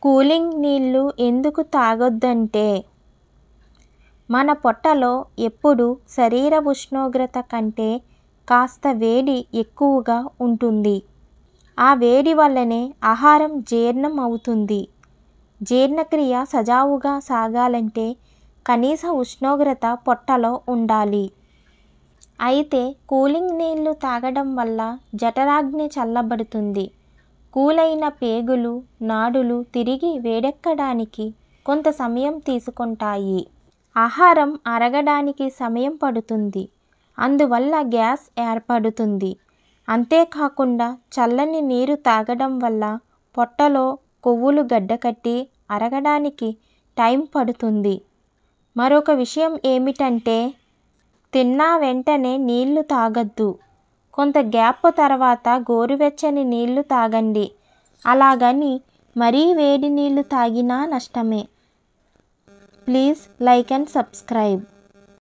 Cooling నీళ్ళు ఎందుకు తాగొద్దంటే, మన పొట్టలో ఎప్పుడూ శరీర ఉష్ణోగ్రత కంటే కాస్త వేడి ఎక్కువగా ఉంటుంది. ఆ వేడి వల్లనే ఆహారం జీర్ణం అవుతుంది. జీర్ణక్రియ సజావుగా సాగాలంటే కనీస ఉష్ణోగ్రత పొట్టలో ఉండాలి. అయితే కూలింగ్ నీళ్ళు తాగడం వల్ల జఠరాగ్ని చల్లబడుతుంది. కూలైన పేగులు, నాడులు తిరిగి వేడెక్కడానికి కొంత సమయం తీసుకుంటాయి. ఆహారం అరగడానికి సమయం పడుతుంది. అందువల్ల గ్యాస్ ఏర్పడుతుంది. అంతేకాకుండా చల్లని నీరు తాగడం వల్ల పొట్టలో కొవ్వులు గడ్డకట్టి అరగడానికి టైం పడుతుంది. మరొక విషయం ఏమిటంటే, తిన్న వెంటనే నీళ్లు తాగొద్దు. కొంత గ్యాప్ తర్వాత గోరువెచ్చని నీళ్లు తాగండి. అలాగని మరీ వేడి నీళ్లు తాగినా నష్టమే. Please like and subscribe.